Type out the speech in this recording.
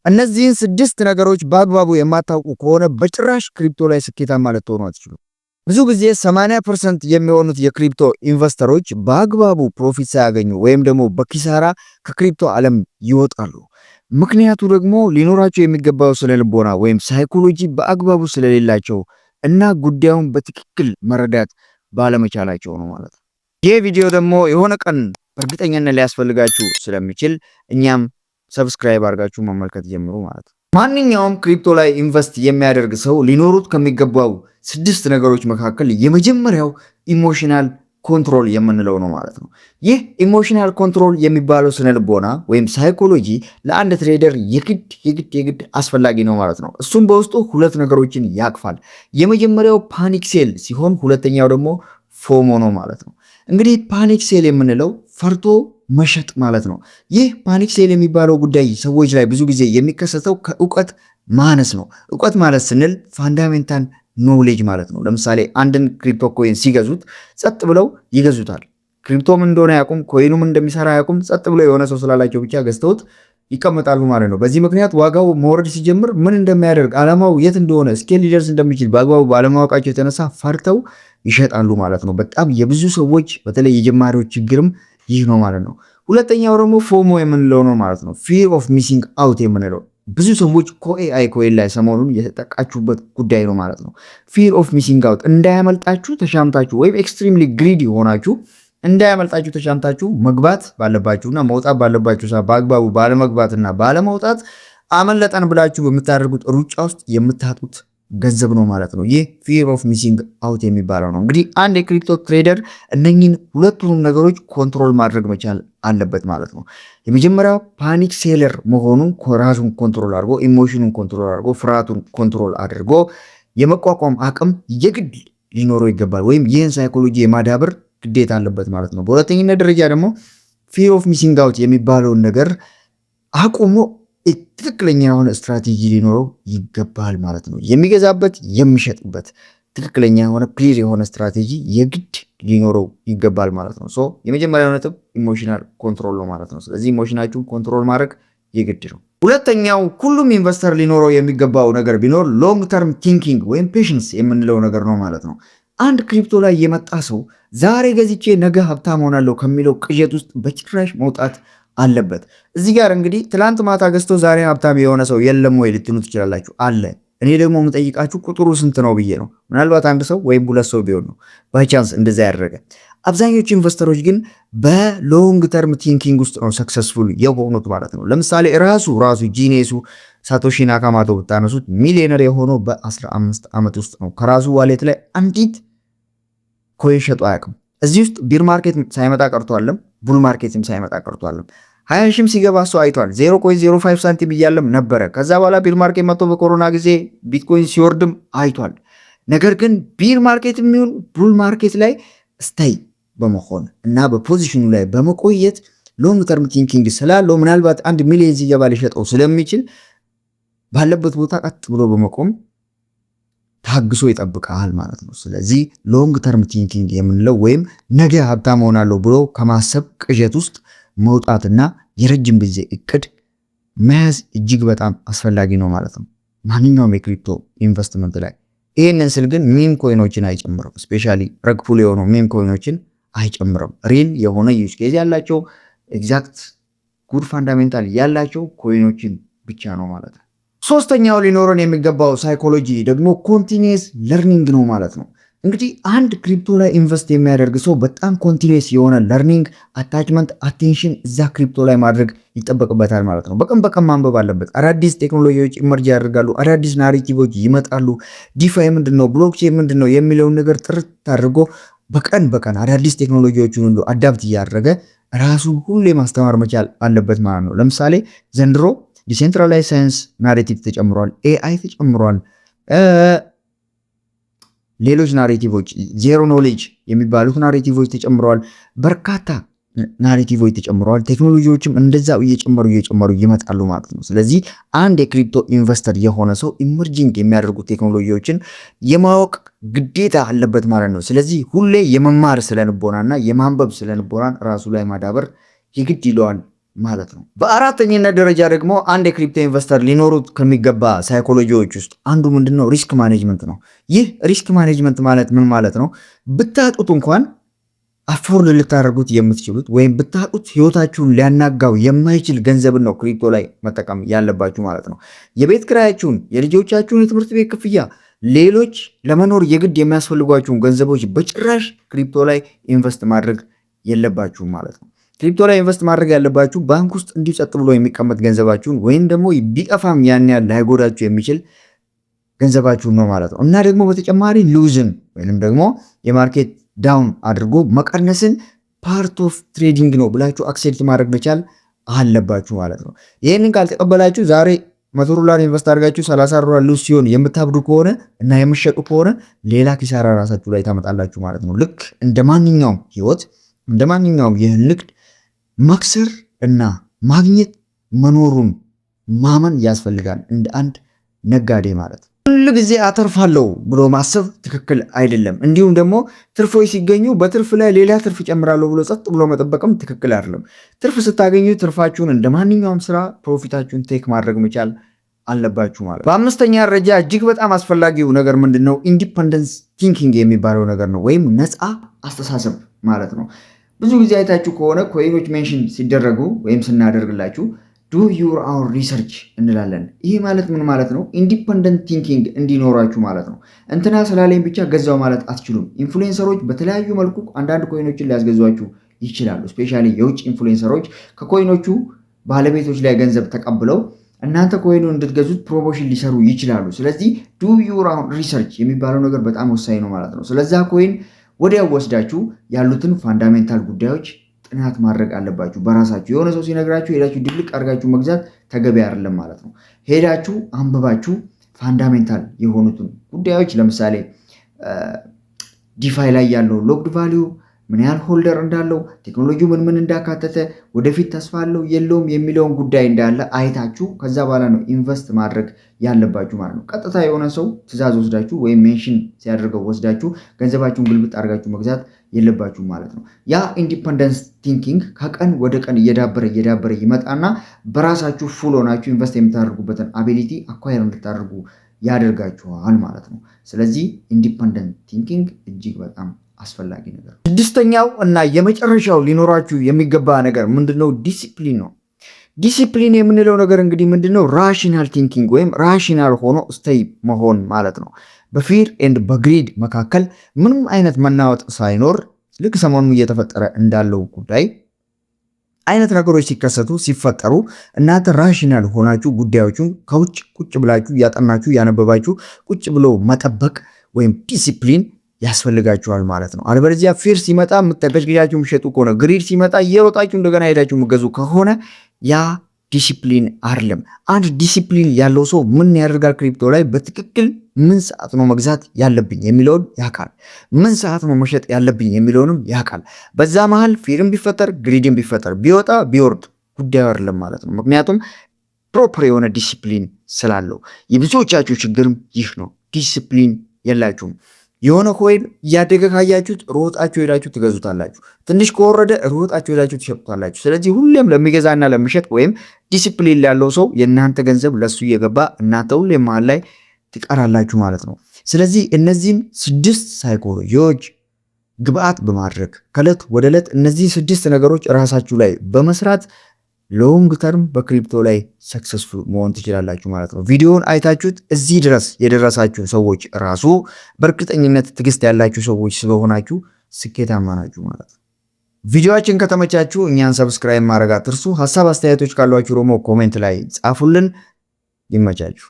እነዚህን 6 ነገሮች በአግባቡ የማታውቁ ከሆነ በጭራሽ ክሪፕቶ ላይ ስኬታማ ልትሆኑ አትችሉም። ብዙ ጊዜ 80% የሚሆኑት የክሪፕቶ ኢንቨስተሮች በአግባቡ ፕሮፊት ሳያገኙ ወይም ደግሞ በኪሳራ ከክሪፕቶ ዓለም ይወጣሉ። ምክንያቱ ደግሞ ሊኖራቸው የሚገባው ስነ ልቦና ወይም ሳይኮሎጂ በአግባቡ ስለሌላቸው እና ጉዳዩን በትክክል መረዳት ባለመቻላቸው ነው ማለት ነው። ይህ ቪዲዮ ደግሞ የሆነ ቀን በእርግጠኛነት ሊያስፈልጋችሁ ስለሚችል እኛም ሰብስክራይብ አድርጋችሁ መመልከት ጀምሩ ማለት ነው። ማንኛውም ክሪፕቶ ላይ ኢንቨስት የሚያደርግ ሰው ሊኖሩት ከሚገባው 6 ነገሮች መካከል የመጀመሪያው ኢሞሽናል ኮንትሮል የምንለው ነው ማለት ነው። ይህ ኢሞሽናል ኮንትሮል የሚባለው ስነ ልቦና ወይም ሳይኮሎጂ ለአንድ ትሬደር የግድ አስፈላጊ ነው ማለት ነው። እሱም በውስጡ 2 ነገሮችን ያቅፋል። የመጀመሪያው ፓኒክ ሴል ሲሆን ሁለተኛው ደግሞ ፎሞ ነው ማለት ነው። እንግዲህ ፓኒክ ሴል የምንለው ፈርቶ መሸጥ ማለት ነው። ይህ ፓኒክ ሴል የሚባለው ጉዳይ ሰዎች ላይ ብዙ ጊዜ የሚከሰተው ከእውቀት ማነስ ነው። እውቀት ማለት ስንል ፋንዳሜንታል ኖውሌጅ ማለት ነው። ለምሳሌ አንድን ክሪፕቶ ኮይን ሲገዙት ጸጥ ብለው ይገዙታል። ክሪፕቶም እንደሆነ ያቁም፣ ኮይኑም እንደሚሰራ ያቁም፣ ጸጥ ብለው የሆነ ሰው ስላላቸው ብቻ ገዝተውት ይቀመጣሉ ማለት ነው። በዚህ ምክንያት ዋጋው መውረድ ሲጀምር ምን እንደሚያደርግ ዓላማው የት እንደሆነ እስኬል ሊደርስ እንደሚችል በአግባቡ ባለማወቃቸው የተነሳ ፈርተው ይሸጣሉ ማለት ነው። በጣም የብዙ ሰዎች በተለይ የጀማሪዎች ችግርም ይህ ነው ማለት ነው። ሁለተኛው ደግሞ ፎሞ የምንለው ነው ማለት ነው። ፊር ኦፍ ሚሲንግ አውት የምንለው ብዙ ሰዎች ኮኤአይ ኮይን ላይ ሰሞኑን የተጠቃችሁበት ጉዳይ ነው ማለት ነው። ፊር ኦፍ ሚሲንግ አውት እንዳያመልጣችሁ ተሻምታችሁ ወይም ኤክስትሪምሊ ግሪዲ ሆናችሁ እንዳያመልጣችሁ ተሻምታችሁ መግባት ባለባችሁና መውጣት ባለባችሁ ሰዓት በአግባቡ ባለመግባትና ባለመውጣት አመለጠን ብላችሁ በምታደርጉት ሩጫ ውስጥ የምታጡት ገንዘብ ነው ማለት ነው። ይህ ፊር ኦፍ ሚሲንግ አውት የሚባለው ነው። እንግዲህ አንድ የክሪፕቶ ትሬደር እነኚህን ሁለቱንም ነገሮች ኮንትሮል ማድረግ መቻል አለበት ማለት ነው። የመጀመሪያው ፓኒክ ሴለር መሆኑን ራሱን ኮንትሮል አድርጎ ኢሞሽኑን ኮንትሮል አድርጎ ፍርሃቱን ኮንትሮል አድርጎ የመቋቋም አቅም የግድ ሊኖረው ይገባል፣ ወይም ይህን ሳይኮሎጂ የማዳበር ግዴታ አለበት ማለት ነው። በሁለተኝነት ደረጃ ደግሞ ፊር ኦፍ ሚሲንግ አውት የሚባለውን ነገር አቁሞ ትክክለኛ የሆነ ስትራቴጂ ሊኖረው ይገባል ማለት ነው። የሚገዛበት የሚሸጥበት ትክክለኛ የሆነ ክሊር የሆነ ስትራቴጂ የግድ ሊኖረው ይገባል ማለት ነው። ሶ የመጀመሪያው ነጥብ ኢሞሽናል ኮንትሮል ነው ማለት ነው። ስለዚህ ኢሞሽናችሁን ኮንትሮል ማድረግ የግድ ነው። ሁለተኛው ሁሉም ኢንቨስተር ሊኖረው የሚገባው ነገር ቢኖር ሎንግ ተርም ቲንኪንግ ወይም ፔሽንስ የምንለው ነገር ነው ማለት ነው። አንድ ክሪፕቶ ላይ የመጣ ሰው ዛሬ ገዝቼ ነገ ሀብታም ሆናለሁ ከሚለው ቅዠት ውስጥ በጭራሽ መውጣት አለበት። እዚህ ጋር እንግዲህ ትላንት ማታ ገዝቶ ዛሬ ሀብታም የሆነ ሰው የለም ወይ ልትሉ ትችላላችሁ። አለ። እኔ ደግሞ የምጠይቃችሁ ቁጥሩ ስንት ነው ብዬ ነው። ምናልባት አንድ ሰው ወይም 2 ሰው ቢሆን ነው ባይቻንስ እንደዛ ያደረገ። አብዛኞቹ ኢንቨስተሮች ግን በሎንግ ተርም ቲንኪንግ ውስጥ ነው ሰክሰስፉል የሆኑት ማለት ነው። ለምሳሌ ራሱ ጂኔሱ ሳቶሺ ናካሞቶ ብታነሱት ሚሊዮነር የሆነው በ15 ዓመት ውስጥ ነው። ከራሱ ዋሌት ላይ አንዲት ኮይን ሸጦ አያውቅም። እዚህ ውስጥ ቢር ማርኬት ሳይመጣ ቀርቷልም ቡል ማርኬትም ሳይመጣ ቀርቷልም። 20 ሺህም ሲገባ እሱ አይቷል። 0.05 ሳንቲም እያለም ነበረ። ከዛ በኋላ ቢር ማርኬት መጥቶ በኮሮና ጊዜ ቢትኮይን ሲወርድም አይቷል። ነገር ግን ቢር ማርኬት የሚሆን ቡል ማርኬት ላይ ስታይ በመሆን እና በፖዚሽኑ ላይ በመቆየት ሎንግ ተርም ቲንኪንግ ስላለው ምናልባት 1 ሚሊዮን ሲገባ ሊሸጠው ስለሚችል ባለበት ቦታ ቀጥ ብሎ በመቆም ታግሶ ይጠብቃል ማለት ነው። ስለዚህ ሎንግ ተርም ቲንኪንግ የምንለው ወይም ነገ ሀብታም ሆናለሁ ብሎ ከማሰብ ቅዠት ውስጥ መውጣትና የረጅም ጊዜ እቅድ መያዝ እጅግ በጣም አስፈላጊ ነው ማለት ነው ማንኛውም የክሪፕቶ ኢንቨስትመንት ላይ። ይህንን ስል ግን ሚም ኮይኖችን አይጨምርም። ስፔሻሊ ረግፉል የሆኑ ሚም ኮይኖችን አይጨምርም። ሪል የሆነ ዩዝ ኬዝ ያላቸው ኤግዛክት ጉድ ፋንዳሜንታል ያላቸው ኮይኖችን ብቻ ነው ማለት ነው። ሶስተኛው ሊኖረን የሚገባው ሳይኮሎጂ ደግሞ ኮንቲኒየስ ለርኒንግ ነው ማለት ነው። እንግዲህ አንድ ክሪፕቶ ላይ ኢንቨስት የሚያደርግ ሰው በጣም ኮንቲኒየስ የሆነ ለርኒንግ፣ አታችመንት፣ አቴንሽን እዛ ክሪፕቶ ላይ ማድረግ ይጠበቅበታል ማለት ነው። በቀን በቀን ማንበብ አለበት። አዳዲስ ቴክኖሎጂዎች ኢመርጅ ያደርጋሉ። አዳዲስ ናሬቲቮች ይመጣሉ። ዲፋይ ምንድነው፣ ብሎክቼን ምንድነው የሚለውን ነገር ጥርት አድርጎ በቀን በቀን አዳዲስ ቴክኖሎጂዎችን ሁሉ አዳፕት እያደረገ ራሱ ሁሌ ማስተማር መቻል አለበት ማለት ነው። ለምሳሌ ዘንድሮ ዲሴንትራላይዝ ሳይንስ ናሬቲቭ ተጨምሯል። ኤአይ ተጨምሯል። ሌሎች ናሬቲቮች ዜሮ ኖሌጅ የሚባሉት ናሬቲቮች ተጨምረዋል። በርካታ ናሬቲቮች ተጨምረዋል። ቴክኖሎጂዎችም እንደዛው እየጨመሩ ይመጣሉ ማለት ነው። ስለዚህ አንድ የክሪፕቶ ኢንቨስተር የሆነ ሰው ኢመርጂንግ የሚያደርጉ ቴክኖሎጂዎችን የማወቅ ግዴታ አለበት ማለት ነው። ስለዚህ ሁሌ የመማር ስለንቦናና የማንበብ ስለንቦናን ራሱ ላይ ማዳበር የግድ ይለዋል ማለት ነው። በአራተኝነት ደረጃ ደግሞ አንድ የክሪፕቶ ኢንቨስተር ሊኖሩት ከሚገባ ሳይኮሎጂዎች ውስጥ አንዱ ምንድነው? ሪስክ ማኔጅመንት ነው። ይህ ሪስክ ማኔጅመንት ማለት ምን ማለት ነው? ብታጡት እንኳን አፎርድ ልታደርጉት የምትችሉት ወይም ብታጡት ህይወታችሁን ሊያናጋው የማይችል ገንዘብን ነው ክሪፕቶ ላይ መጠቀም ያለባችሁ ማለት ነው። የቤት ኪራያችሁን፣ የልጆቻችሁን የትምህርት ቤት ክፍያ፣ ሌሎች ለመኖር የግድ የሚያስፈልጓችሁን ገንዘቦች በጭራሽ ክሪፕቶ ላይ ኢንቨስት ማድረግ የለባችሁም ማለት ነው። ክሪፕቶ ላይ ኢንቨስት ማድረግ ያለባችሁ ባንክ ውስጥ እንዲሁ ጸጥ ብሎ የሚቀመጥ ገንዘባችሁን ወይም ደግሞ ቢጠፋም ያን ያህል ላይጎዳችሁ የሚችል ገንዘባችሁን ነው ማለት ነው። እና ደግሞ በተጨማሪ ሉዝን ወይም ደግሞ የማርኬት ዳውን አድርጎ መቀነስን ፓርት ኦፍ ትሬዲንግ ነው ብላችሁ አክሴፕት ማድረግ መቻል አለባችሁ ማለት ነው። ይህንን ካልተቀበላችሁ ዛሬ $100 ኢንቨስት አድርጋችሁ $30 ሉዝ ሲሆን የምታብዱ ከሆነ እና የምትሸጡ ከሆነ ሌላ ኪሳራ ራሳችሁ ላይ ታመጣላችሁ ማለት ነው። ልክ እንደ ማንኛውም ህይወት እንደ ማንኛውም የንግድ መክሰር እና ማግኘት መኖሩን ማመን ያስፈልጋል እንደ አንድ ነጋዴ ማለት ነው። ሁሉ ጊዜ አተርፋለሁ ብሎ ማሰብ ትክክል አይደለም። እንዲሁም ደግሞ ትርፎች ሲገኙ በትርፍ ላይ ሌላ ትርፍ ጨምራለሁ ብሎ ጸጥ ብሎ መጠበቅም ትክክል አይደለም። ትርፍ ስታገኙ ትርፋችሁን እንደ ማንኛውም ስራ ፕሮፊታችሁን ቴክ ማድረግ መቻል አለባችሁ ማለት። በአምስተኛ ደረጃ እጅግ በጣም አስፈላጊው ነገር ምንድነው? ኢንዲፐንደንስ ቲንኪንግ የሚባለው ነገር ነው፣ ወይም ነፃ አስተሳሰብ ማለት ነው። ብዙ ጊዜ አይታችሁ ከሆነ ኮይኖች ሜንሽን ሲደረጉ ወይም ስናደርግላችሁ ዱ ዩር አውን ሪሰርች እንላለን። ይህ ማለት ምን ማለት ነው? ኢንዲፐንደንት ቲንኪንግ እንዲኖራችሁ ማለት ነው። እንትና ስላለኝ ብቻ ገዛው ማለት አትችሉም። ኢንፍሉዌንሰሮች በተለያዩ መልኩ አንዳንድ ኮይኖችን ሊያስገዟችሁ ይችላሉ። ስፔሻሊ የውጭ ኢንፍሉዌንሰሮች ከኮይኖቹ ባለቤቶች ላይ ገንዘብ ተቀብለው እናንተ ኮይኑን እንድትገዙት ፕሮሞሽን ሊሰሩ ይችላሉ። ስለዚህ ዱ ዩር አውን ሪሰርች የሚባለው ነገር በጣም ወሳኝ ነው ማለት ነው። ስለዛ ኮይን ወዲያው ወስዳችሁ ያሉትን ፋንዳሜንታል ጉዳዮች ጥናት ማድረግ አለባችሁ በራሳችሁ። የሆነ ሰው ሲነግራችሁ ሄዳችሁ ድብልቅ አድርጋችሁ መግዛት ተገቢ አይደለም ማለት ነው። ሄዳችሁ አንብባችሁ ፋንዳሜንታል የሆኑትን ጉዳዮች ለምሳሌ ዲፋይ ላይ ያለው ሎክድ ቫሊዩ ምን ያህል ሆልደር እንዳለው፣ ቴክኖሎጂው ምን እንዳካተተ፣ ወደፊት ተስፋ አለው የለውም የሚለውን ጉዳይ እንዳለ አይታችሁ ከዛ በኋላ ነው ኢንቨስት ማድረግ ያለባችሁ ማለት ነው። ቀጥታ የሆነ ሰው ትዕዛዝ ወስዳችሁ ወይም ሜንሽን ሲያደርገው ወስዳችሁ ገንዘባችሁን ግልብጥ አድርጋችሁ መግዛት የለባችሁ ማለት ነው። ያ ኢንዲፐንደንስ ቲንኪንግ ከቀን ወደ ቀን እየዳበረ ይመጣና በራሳችሁ ፉል ሆናችሁ ኢንቨስት የምታደርጉበትን አቢሊቲ አኳየር እንድታደርጉ ያደርጋችኋል ማለት ነው። ስለዚህ ኢንዲፐንደንት ቲንኪንግ እጅግ በጣም አስፈላጊ ነገር። ስድስተኛው እና የመጨረሻው ሊኖራችሁ የሚገባ ነገር ምንድነው? ዲሲፕሊን ነው። ዲሲፕሊን የምንለው ነገር እንግዲህ ምንድነው? ራሽናል ቲንኪንግ ወይም ራሽናል ሆኖ ስቴይ መሆን ማለት ነው። በፊር ኤንድ በግሪድ መካከል ምንም አይነት መናወጥ ሳይኖር ልክ ሰሞኑን እየተፈጠረ እንዳለው ጉዳይ አይነት ነገሮች ሲከሰቱ ሲፈጠሩ እናንተ ራሽናል ሆናችሁ ጉዳዮቹን ከውጭ ቁጭ ብላችሁ ያጠናችሁ ያነበባችሁ ቁጭ ብሎ መጠበቅ ወይም ዲሲፕሊን ያስፈልጋችኋል ማለት ነው። አለበለዚያ ፊር ሲመጣ የምትገዣችሁ የምትሸጡ ከሆነ ግሪድ ሲመጣ እየሮጣችሁ እንደገና ሄዳችሁ የምትገዙ ከሆነ ያ ዲሲፕሊን አይደለም። አንድ ዲሲፕሊን ያለው ሰው ምን ያደርጋል? ክሪፕቶ ላይ በትክክል ምን ሰዓት ነው መግዛት ያለብኝ የሚለውን ያውቃል። ምን ሰዓት ነው መሸጥ ያለብኝ የሚለውንም ያውቃል። በዛ መሃል ፊርም ቢፈጠር ግሪድም ቢፈጠር ቢወጣ ቢወርድ ጉዳዩ አይደለም ማለት ነው። ምክንያቱም ፕሮፐር የሆነ ዲሲፕሊን ስላለው። የብዙዎቻችሁ ችግርም ይህ ነው። ዲሲፕሊን የላችሁም። የሆነ ኮይን እያደገ ካያችሁት ሮጣችሁ ሄዳችሁ ትገዙታላችሁ። ትንሽ ከወረደ ሮጣችሁ ሄዳችሁ ትሸጡታላችሁ። ስለዚህ ሁሌም ለሚገዛና ለሚሸጥ ወይም ዲሲፕሊን ያለው ሰው የእናንተ ገንዘብ ለሱ እየገባ እናንተ ሁሌም መሃል ላይ ትቀራላችሁ ማለት ነው። ስለዚህ እነዚህን 6 ሳይኮሎጂዎች ግብአት በማድረግ ከዕለት ወደ ዕለት እነዚህ 6 ነገሮች ራሳችሁ ላይ በመስራት ሎንግ ተርም በክሪፕቶ ላይ ሰክሰስፉል መሆን ትችላላችሁ ማለት ነው። ቪዲዮውን አይታችሁት እዚህ ድረስ የደረሳችሁ ሰዎች ራሱ በእርግጠኝነት ትዕግስት ያላችሁ ሰዎች ስለሆናችሁ ስኬታማ ናችሁ ማለት ነው። ቪዲዮአችን ከተመቻችሁ እኛን ሰብስክራይብ ማድረግ አትርሱ። ሐሳብ አስተያየቶች ካሏችሁ ደግሞ ኮሜንት ላይ ጻፉልን። ይመቻችሁ።